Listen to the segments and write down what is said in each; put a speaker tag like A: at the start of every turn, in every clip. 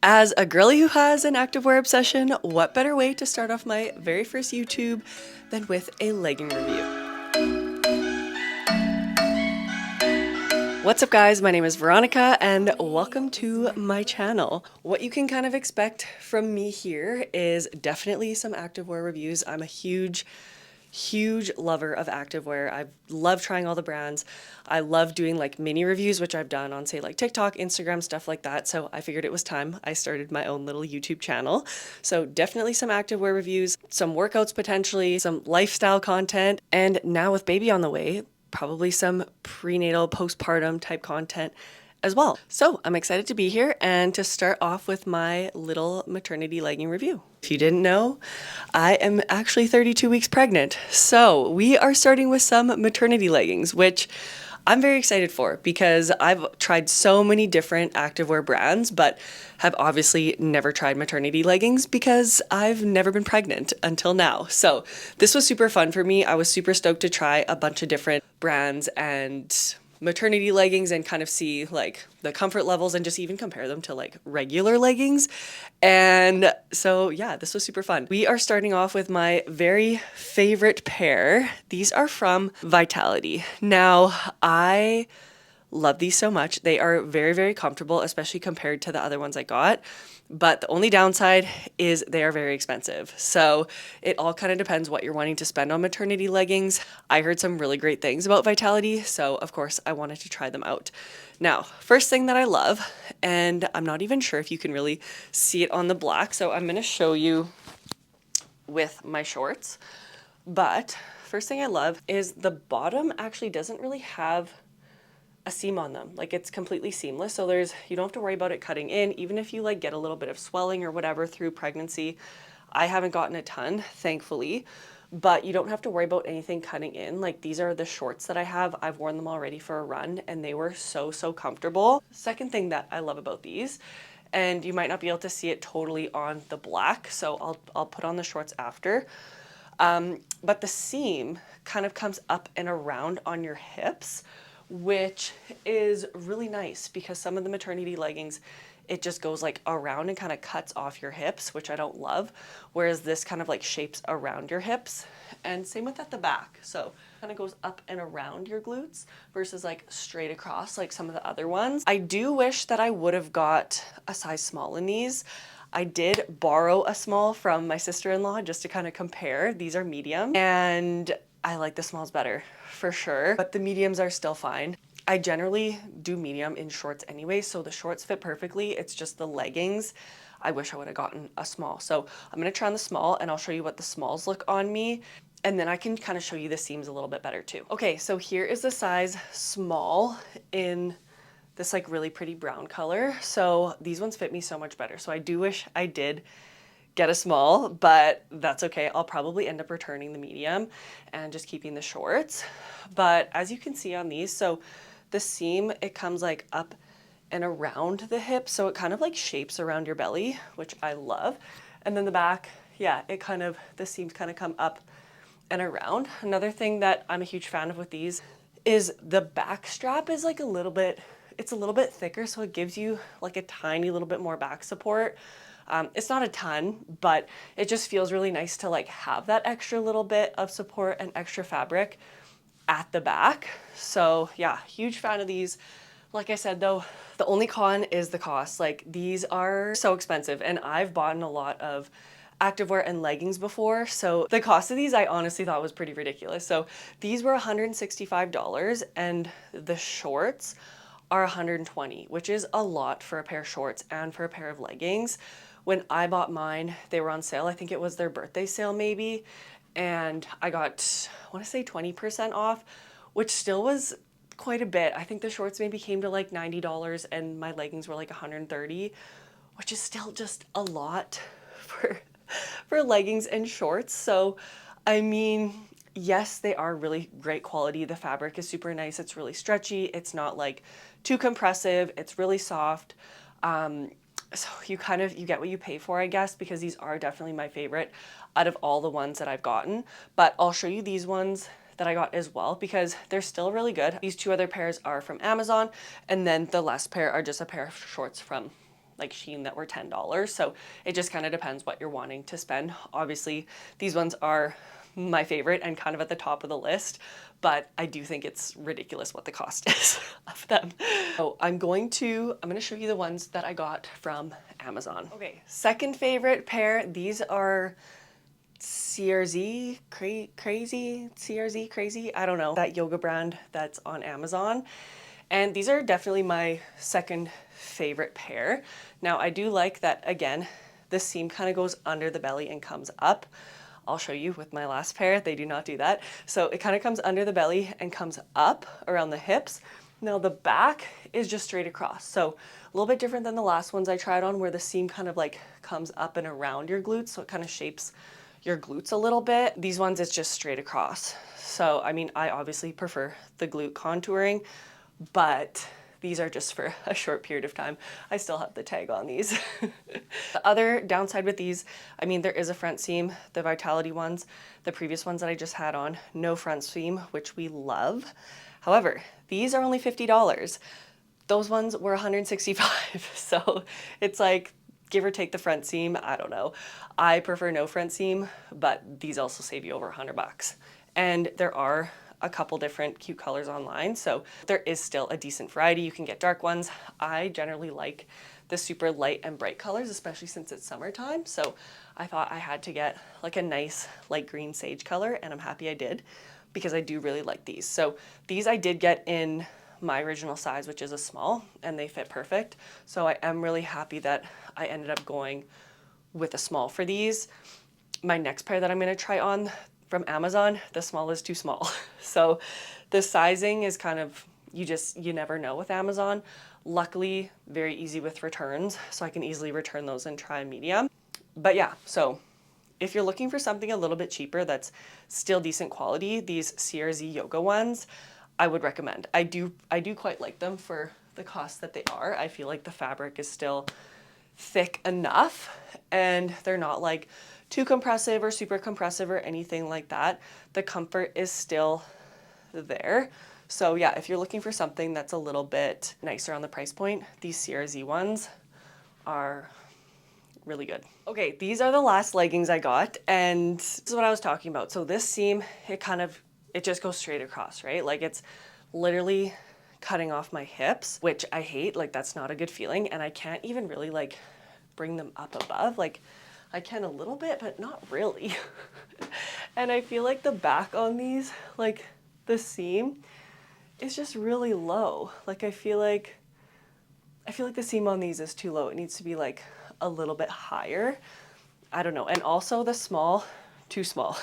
A: As a girly who has an activewear obsession, what better way to start off my very first YouTube than with a legging review? What's up guys, my name is Veronica and welcome to my channel. What you can kind of expect from me here is definitely some activewear reviews. I'm a huge lover of activewear. I love trying all the brands. I love doing like mini reviews, which I've done on say like TikTok, Instagram, stuff like that. So I figured it was time I started my own little YouTube channel. So definitely some activewear reviews, some workouts potentially, some lifestyle content, and now with baby on the way, probably some prenatal, postpartum type content as well. So I'm excited to be here and to start off with my little maternity legging review. If you didn't know, I am actually 32 weeks pregnant. So we are starting with some maternity leggings, which I'm very excited for because I've tried so many different activewear brands, but have obviously never tried maternity leggings because I've never been pregnant until now. So this was super fun for me. I was super stoked to try a bunch of different brands and maternity leggings and kind of see like the comfort levels and just even compare them to like regular leggings. And so yeah, this was super fun. We are starting off with my very favorite pair. These are from Vitality. Now, I love these so much. They are very, very comfortable, especially compared to the other ones I got. But the only downside is they are very expensive. So it all kind of depends what you're wanting to spend on maternity leggings. I heard some really great things about Vitality, so of course I wanted to try them out. Now, first thing that I love, and I'm not even sure if you can really see it on the black, so I'm gonna show you with my shorts. But first thing I love is the bottom actually doesn't really have a seam on them. Like it's completely seamless. So you don't have to worry about it cutting in, even if you like get a little bit of swelling or whatever through pregnancy. I haven't gotten a ton, thankfully, but you don't have to worry about anything cutting in. Like these are the shorts that I have. I've worn them already for a run and they were so comfortable. Second thing that I love about these, and you might not be able to see it totally on the black, so I'll put on the shorts after. But the seam kind of comes up and around on your hips, which is really nice because some of the maternity leggings, it just goes like around and kind of cuts off your hips, which I don't love. Whereas this kind of like shapes around your hips, and same with at the back. So kind of goes up and around your glutes versus like straight across like some of the other ones. I do wish that I would have got a size small in these. I did borrow a small from my sister-in-law just to kind of compare. These are medium and I like the smalls better for sure, but the mediums are still fine. I generally do medium in shorts anyway, so the shorts fit perfectly. It's just the leggings. I wish I would have gotten a small. So I'm gonna try on the small and I'll show you what the smalls look on me. And then I can kind of show you the seams a little bit better too. Okay, so here is the size small in this like really pretty brown color. So these ones fit me so much better. So I do wish I did get a small, but that's okay. I'll probably end up returning the medium and just keeping the shorts. But as you can see on these, so the seam, it comes like up and around the hip. So it kind of like shapes around your belly, which I love. And then the back, yeah, the seams kind of come up and around. Another thing that I'm a huge fan of with these is the back strap is like it's a little bit thicker, so it gives you like a tiny little bit more back support. It's not a ton, but it just feels really nice to like have that extra little bit of support and extra fabric at the back. So yeah, huge fan of these. Like I said though, the only con is the cost. Like these are so expensive and I've bought a lot of activewear and leggings before. So the cost of these I honestly thought was pretty ridiculous. So these were $165 and the shorts are $120, which is a lot for a pair of shorts and for a pair of leggings. When I bought mine, they were on sale. I think it was their birthday sale maybe. And I got, I want to say 20% off, which still was quite a bit. I think the shorts maybe came to like $90 and my leggings were like $130, which is still just a lot for leggings and shorts. So, I mean, yes, they are really great quality. The fabric is super nice. It's really stretchy. It's not like too compressive. It's really soft. So you get what you pay for, I guess, because these are definitely my favorite out of all the ones that I've gotten. But I'll show you these ones that I got as well because they're still really good. These two other pairs are from Amazon, and then the last pair are just a pair of shorts from like Shein that were $10. So it just kind of depends what you're wanting to spend. Obviously, these ones are my favorite and kind of at the top of the list, but I do think it's ridiculous what the cost is of them. So I'm going to show you the ones that I got from Amazon. Okay, second favorite pair. These are CRZ Crazy. I don't know, that yoga brand that's on Amazon. And these are definitely my second favorite pair. Now I do like that, again, the seam kind of goes under the belly and comes up. I'll show you with my last pair, they do not do that. So it kind of comes under the belly and comes up around the hips. Now the back is just straight across. So a little bit different than the last ones I tried on, where the seam kind of like comes up and around your glutes. So it kind of shapes your glutes a little bit. These ones, it's just straight across. So, I mean, I obviously prefer the glute contouring, but these are just for a short period of time. I still have the tag on these. The other downside with these, I mean, there is a front seam, the Vitality ones, the previous ones that I just had on, no front seam, which we love. However, these are only $50. Those ones were $165. So it's like, give or take the front seam, I don't know. I prefer no front seam, but these also save you over $100. And there are a couple different cute colors online, so there is still a decent variety. You can get dark ones. I generally like the super light and bright colors, especially since it's summertime. So I thought I had to get like a nice light green sage color, and I'm happy I did because I do really like these. So these I did get in my original size, which is a small, and they fit perfect. So I am really happy that I ended up going with a small for these. My next pair that I'm gonna try on from Amazon, the small is too small. So the sizing is kind of, you never know with Amazon. Luckily, very easy with returns, so I can easily return those and try a medium. But yeah, so if you're looking for something a little bit cheaper that's still decent quality, these CRZ yoga ones, I would recommend. I do quite like them for the cost that they are. I feel like the fabric is still thick enough, and they're not like too compressive or super compressive or anything like that. The comfort is still there. So yeah, if you're looking for something that's a little bit nicer on the price point, these CRZ ones are really good. Okay, these are the last leggings I got, and this is what I was talking about. So this seam, it just goes straight across, right? Like it's literally cutting off my hips, which I hate. Like that's not a good feeling, and I can't even really like bring them up above. Like I can a little bit, but not really. And I feel like the back on these, like the seam is just really low. Like I feel like the seam on these is too low. It needs to be like a little bit higher. I don't know. And also the small, too small.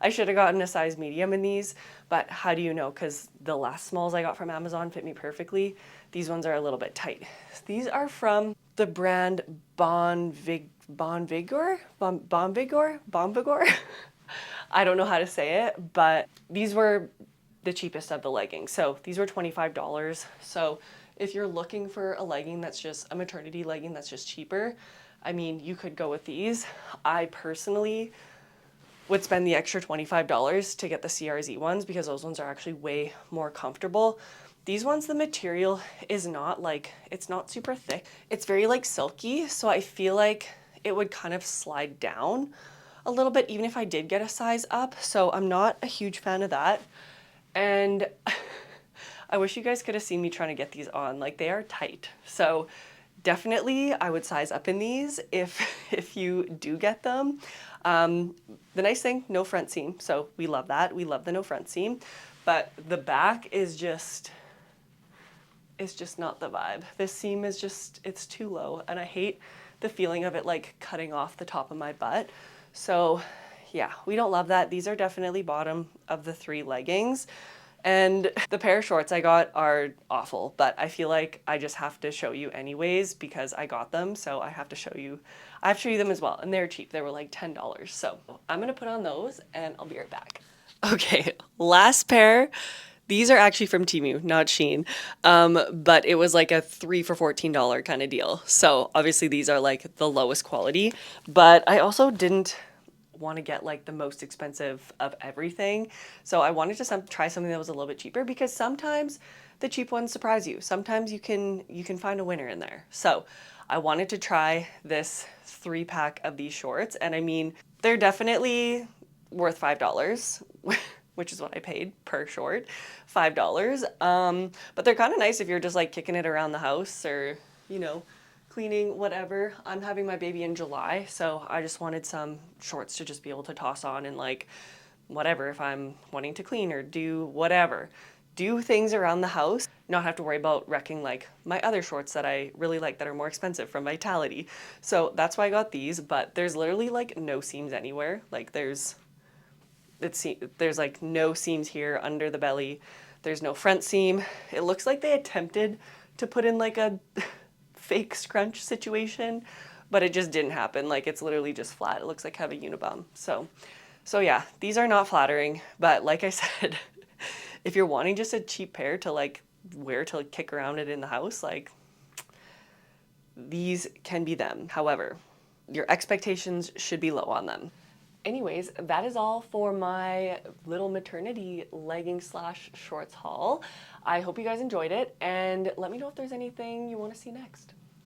A: I should have gotten a size medium in these, but how do you know? Because the last smalls I got from Amazon fit me perfectly. These ones are a little bit tight. These are from the brand Bonvigor. I don't know how to say it, but these were the cheapest of the leggings. So these were $25. So if you're looking for a legging that's just a maternity legging that's just cheaper, I mean, you could go with these. I personally would spend the extra $25 to get the CRZ ones because those ones are actually way more comfortable. These ones, the material is not like, it's not super thick. It's very like silky, so I feel like it would kind of slide down a little bit even if I did get a size up. So I'm not a huge fan of that. And I wish you guys could have seen me trying to get these on. Like they are tight. So definitely I would size up in these if you do get them. The nice thing, no front seam. So we love that. We love the no front seam. But the back is just, it's just not the vibe. This seam is just, it's too low. And I hate the feeling of it like cutting off the top of my butt. So yeah, we don't love that. These are definitely bottom of the 3 leggings. And the pair of shorts I got are awful, but I feel like I just have to show you anyways because I got them. So I have to show you them as well. And they're cheap. They were like $10. So I'm going to put on those and I'll be right back. Okay, last pair. These are actually from Temu, not Shein, but it was like a 3 for $14 kind of deal. So obviously these are like the lowest quality, but I also didn't want to get like the most expensive of everything. So I wanted to try something that was a little bit cheaper because sometimes the cheap ones surprise you. Sometimes you can find a winner in there. So I wanted to try this 3-pack of these shorts, and I mean, they're definitely worth $5, which is what I paid per short, $5. But they're kind of nice if you're just like kicking it around the house or, you know, cleaning, whatever. I'm having my baby in July, so I just wanted some shorts to just be able to toss on and like whatever if I'm wanting to clean or do whatever. Do things around the house, not have to worry about wrecking like my other shorts that I really like that are more expensive from Vitality. So that's why I got these, but there's literally like no seams anywhere. Like there's like no seams here under the belly. There's no front seam. It looks like they attempted to put in like a fake scrunch situation, but it just didn't happen. Like it's literally just flat. It looks like I have a unibum. So yeah, these are not flattering, but like I said, if you're wanting just a cheap pair to like wear to like kick around it in the house, like these can be them. However, your expectations should be low on them. Anyways, that is all for my little maternity legging slash shorts haul. I hope you guys enjoyed it, and let me know if there's anything you want to see next.